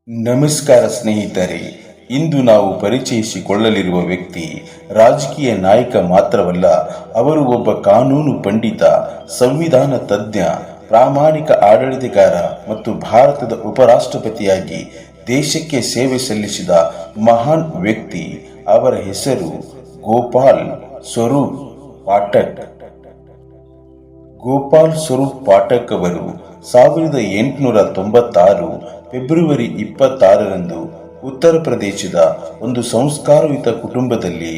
ನಮಸ್ಕಾರ ಸ್ನೇಹಿತರೆ. ಇಂದು ನಾವು ಪರಿಚಯಿಸಿಕೊಳ್ಳಲಿರುವ ವ್ಯಕ್ತಿ ರಾಜಕೀಯ ನಾಯಕ ಮಾತ್ರವಲ್ಲ, ಅವರು ಒಬ್ಬ ಕಾನೂನು ಪಂಡಿತ, ಸಂವಿಧಾನ ತಜ್ಞ, ಪ್ರಾಮಾಣಿಕ ಆಡಳಿತಗಾರ ಮತ್ತು ಭಾರತದ ಉಪರಾಷ್ಟ್ರಪತಿಯಾಗಿ ದೇಶಕ್ಕೆ ಸೇವೆ ಸಲ್ಲಿಸಿದ ಮಹಾನ್ ವ್ಯಕ್ತಿ. ಅವರ ಹೆಸರು ಗೋಪಾಲ್ ಸ್ವರೂಪ್ ಪಾಠಕ್. ಗೋಪಾಲ್ ಸ್ವರೂಪ್ ಪಾಠಕ್ ಅವರು 1896 ಫೆಬ್ರವರಿ 26ರಂದು ಉತ್ತರ ಪ್ರದೇಶದ ಒಂದು ಸಂಸ್ಕಾರಯುತ ಕುಟುಂಬದಲ್ಲಿ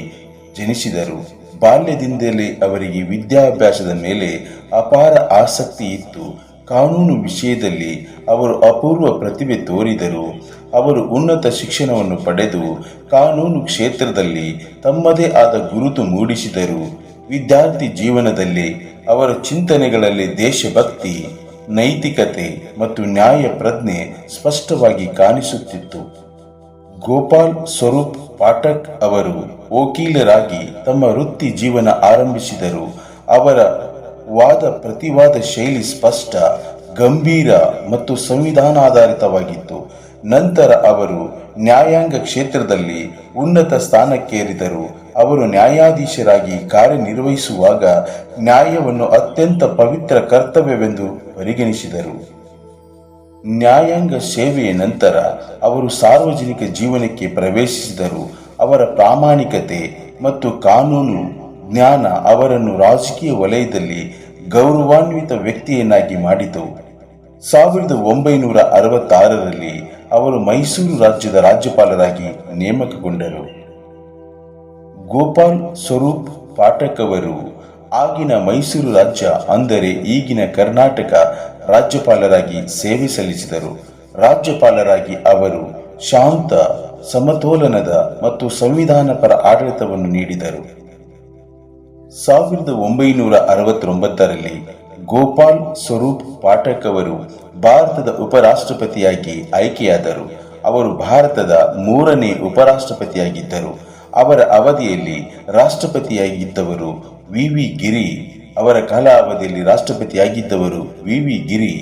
ಜನಿಸಿದರು. ಬಾಲ್ಯದಿಂದಲೇ ಅವರಿಗೆ ವಿದ್ಯಾಭ್ಯಾಸದ ಮೇಲೆ ಅಪಾರ ಆಸಕ್ತಿ ಇತ್ತು. ಕಾನೂನು ವಿಷಯದಲ್ಲಿ ಅವರು ಅಪೂರ್ವ ಪ್ರತಿಭೆ ತೋರಿದರು. ಅವರು ಉನ್ನತ ಶಿಕ್ಷಣವನ್ನು ಪಡೆದು ಕಾನೂನು ಕ್ಷೇತ್ರದಲ್ಲಿ ತಮ್ಮದೇ ಆದ ಗುರುತು ಮೂಡಿಸಿದರು. ವಿದ್ಯಾರ್ಥಿ ಜೀವನದಲ್ಲಿ ಅವರ ಚಿಂತನೆಗಳಲ್ಲಿ ದೇಶಭಕ್ತಿ, ನೈತಿಕತೆ ಮತ್ತು ನ್ಯಾಯ ಪ್ರಜ್ಞೆ ಸ್ಪಷ್ಟವಾಗಿ ಕಾಣಿಸುತ್ತಿತ್ತು. ಗೋಪಾಲ್ ಸ್ವರೂಪ್ ಪಾಠಕ್ ಅವರು ವಕೀಲರಾಗಿ ತಮ್ಮ ವೃತ್ತಿ ಜೀವನ ಆರಂಭಿಸಿದರು. ಅವರ ವಾದ ಪ್ರತಿವಾದ ಶೈಲಿ ಸ್ಪಷ್ಟ, ಗಂಭೀರ ಮತ್ತು ಸಂವಿಧಾನಾಧಾರಿತವಾಗಿತ್ತು. ನಂತರ ಅವರು ನ್ಯಾಯಾಂಗ ಕ್ಷೇತ್ರದಲ್ಲಿ ಉನ್ನತ ಸ್ಥಾನಕ್ಕೇರಿದರು. ಅವರು ನ್ಯಾಯಾಧೀಶರಾಗಿ ಕಾರ್ಯನಿರ್ವಹಿಸುವಾಗ ನ್ಯಾಯವನ್ನು ಅತ್ಯಂತ ಪವಿತ್ರ ಕರ್ತವ್ಯವೆಂದು ಪರಿಗಣಿಸಿದರು. ನ್ಯಾಯಾಂಗ ಸೇವೆಯ ನಂತರ ಅವರು ಸಾರ್ವಜನಿಕ ಜೀವನಕ್ಕೆ ಪ್ರವೇಶಿಸಿದರು. ಅವರ ಪ್ರಾಮಾಣಿಕತೆ ಮತ್ತು ಕಾನೂನು ಜ್ಞಾನ ಅವರನ್ನು ರಾಜಕೀಯ ವಲಯದಲ್ಲಿ ಗೌರವಾನ್ವಿತ ವ್ಯಕ್ತಿಯನ್ನಾಗಿ ಮಾಡಿತು. 1966ರಲ್ಲಿ ಅವರು ಮೈಸೂರು ರಾಜ್ಯದ ರಾಜ್ಯಪಾಲರಾಗಿ ನೇಮಕಗೊಂಡರು. ಗೋಪಾಲ್ ಸ್ವರೂಪ್ ಪಾಠಕ್ ಅವರು ಆಗಿನ ಮೈಸೂರು ರಾಜ್ಯ, ಅಂದರೆ ಈಗಿನ ಕರ್ನಾಟಕ ರಾಜ್ಯಪಾಲರಾಗಿ ಸೇವೆ ಸಲ್ಲಿಸಿದರು. ರಾಜ್ಯಪಾಲರಾಗಿ ಅವರು ಶಾಂತ, ಸಮತೋಲನದ ಮತ್ತು ಸಂವಿಧಾನಪರ ಆಡಳಿತವನ್ನು ನೀಡಿದರು. 1969ರಲ್ಲಿ ಗೋಪಾಲ್ ಸ್ವರೂಪ್ ಪಾಠಕ್ ಅವರು ಭಾರತದ ಉಪರಾಷ್ಟ್ರಪತಿಯಾಗಿ ಆಯ್ಕೆಯಾದರು. ಅವರು ಭಾರತದ 3ನೇ ಉಪರಾಷ್ಟ್ರಪತಿಯಾಗಿದ್ದರು. ಅವರ ಅವಧಿಯಲ್ಲಿ ರಾಷ್ಟ್ರಪತಿಯಾಗಿದ್ದವರು ವಿ ಗಿರಿ. ಅವರ ಕಾಲಾವಧಿಯಲ್ಲಿ ರಾಷ್ಟ್ರಪತಿಯಾಗಿದ್ದವರು ವಿ ಗಿರಿ.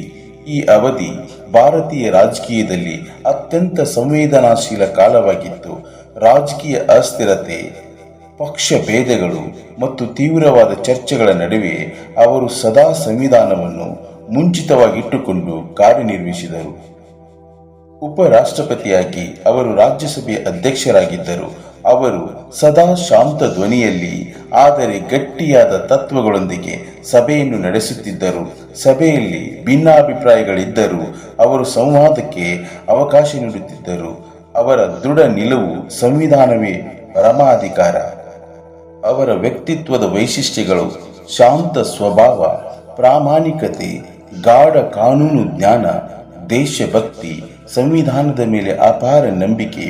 ಈ ಅವಧಿ ಭಾರತೀಯ ರಾಜಕೀಯದಲ್ಲಿ ಅತ್ಯಂತ ಸಂವೇದನಾಶೀಲ ಕಾಲವಾಗಿತ್ತು. ರಾಜಕೀಯ ಅಸ್ಥಿರತೆ, ಪಕ್ಷ ಭೇದಗಳು ಮತ್ತು ತೀವ್ರವಾದ ಚರ್ಚೆಗಳ ನಡುವೆ ಅವರು ಸದಾ ಸಂವಿಧಾನವನ್ನು ಮುಂಚಿತವಾಗಿಟ್ಟುಕೊಂಡು ಕಾರ್ಯನಿರ್ವಹಿಸಿದರು. ಉಪರಾಷ್ಟ್ರಪತಿಯಾಗಿ ಅವರು ರಾಜ್ಯಸಭೆಯ ಅಧ್ಯಕ್ಷರಾಗಿದ್ದರು. ಅವರು ಸದಾ ಶಾಂತ ಧ್ವನಿಯಲ್ಲಿ ಆದರೆ ಗಟ್ಟಿಯಾದ ತತ್ವಗಳೊಂದಿಗೆ ಸಭೆಯನ್ನು ನಡೆಸುತ್ತಿದ್ದರು. ಸಭೆಯಲ್ಲಿ ಭಿನ್ನಾಭಿಪ್ರಾಯಗಳಿದ್ದರೂ ಅವರು ಸಂವಾದಕ್ಕೆ ಅವಕಾಶ ನೀಡುತ್ತಿದ್ದರು. ಅವರ ದೃಢ ನಿಲುವು ಸಂವಿಧಾನವೇ ಪರಮಾಧಿಕಾರ. ಅವರ ವ್ಯಕ್ತಿತ್ವದ ವೈಶಿಷ್ಟ್ಯಗಳು ಶಾಂತ ಸ್ವಭಾವ, ಪ್ರಾಮಾಣಿಕತೆ, ಗಾಢ ಕಾನೂನು ಜ್ಞಾನ, ದೇಶಭಕ್ತಿ, ಸಂವಿಧಾನದ ಮೇಲೆ ಅಪಾರ ನಂಬಿಕೆ.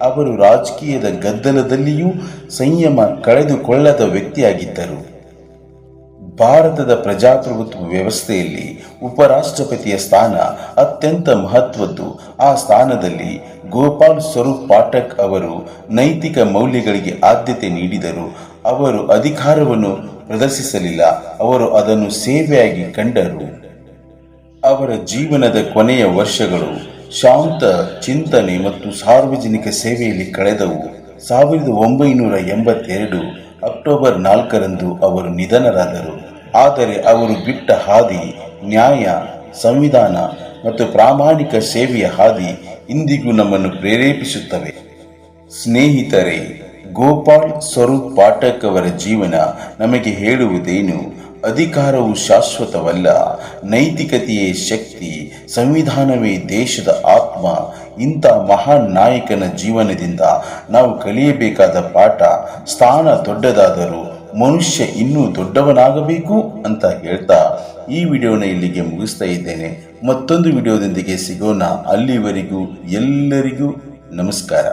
ಅವರು ರಾಜಕೀಯದ ಗದ್ದಲದಲ್ಲಿಯೂ ಸಂಯಮ ಕಳೆದುಕೊಳ್ಳದ ವ್ಯಕ್ತಿಯಾಗಿದ್ದರು. ಭಾರತದ ಪ್ರಜಾಪ್ರಭುತ್ವ ವ್ಯವಸ್ಥೆಯಲ್ಲಿ ಉಪರಾಷ್ಟ್ರಪತಿಯ ಸ್ಥಾನ ಅತ್ಯಂತ ಮಹತ್ವದ್ದು. ಆ ಸ್ಥಾನದಲ್ಲಿ ಗೋಪಾಲ್ ಸ್ವರೂಪ್ ಪಾಠಕ್ ಅವರು ನೈತಿಕ ಮೌಲ್ಯಗಳಿಗೆ ಆದ್ಯತೆ ನೀಡಿದರು. ಅವರು ಅಧಿಕಾರವನ್ನು ಪ್ರದರ್ಶಿಸಲಿಲ್ಲ, ಅವರು ಅದನ್ನು ಸೇವೆಯಾಗಿ ಕಂಡರು. ಅವರ ಜೀವನದ ಕೊನೆಯ ವರ್ಷಗಳು ಶಾಂತ ಚಿಂತನೆ ಮತ್ತು ಸಾರ್ವಜನಿಕ ಸೇವೆಯಲ್ಲಿ ಕಳೆದವು. 1982 ಅಕ್ಟೋಬರ್ 4ರಂದು ಅವರು ನಿಧನರಾದರು. ಆದರೆ ಅವರು ಬಿಟ್ಟ ಹಾದಿ, ನ್ಯಾಯ, ಸಂವಿಧಾನ ಮತ್ತು ಪ್ರಾಮಾಣಿಕ ಸೇವೆಯ ಹಾದಿ ಇಂದಿಗೂ ನಮ್ಮನ್ನು ಪ್ರೇರೇಪಿಸುತ್ತವೆ. ಸ್ನೇಹಿತರೆ, ಗೋಪಾಲ್ ಸ್ವರೂಪ್ ಪಾಠಕ್ ಅವರ ಜೀವನ ನಮಗೆ ಹೇಳುವುದೇನು? ಅಧಿಕಾರವು ಶಾಶ್ವತವಲ್ಲ, ನೈತಿಕತೆಯೇ ಶಕ್ತಿ, ಸಂವಿಧಾನವೇ ದೇಶದ ಆತ್ಮ. ಇಂಥ ಮಹಾನ್ ನಾಯಕನ ಜೀವನದಿಂದ ನಾವು ಕಲಿಯಬೇಕಾದ ಪಾಠ: ಸ್ಥಾನ ದೊಡ್ಡದಾದರೂ ಮನುಷ್ಯ ಇನ್ನೂ ದೊಡ್ಡವನಾಗಬೇಕು ಅಂತ ಹೇಳ್ತಾ ಈ ವಿಡಿಯೋನ ಇಲ್ಲಿಗೆ ಮುಗಿಸ್ತಾ ಇದ್ದೇನೆ. ಮತ್ತೊಂದು ವಿಡಿಯೋದೊಂದಿಗೆ ಸಿಗೋಣ. ಅಲ್ಲಿವರೆಗೂ ಎಲ್ಲರಿಗೂ ನಮಸ್ಕಾರ.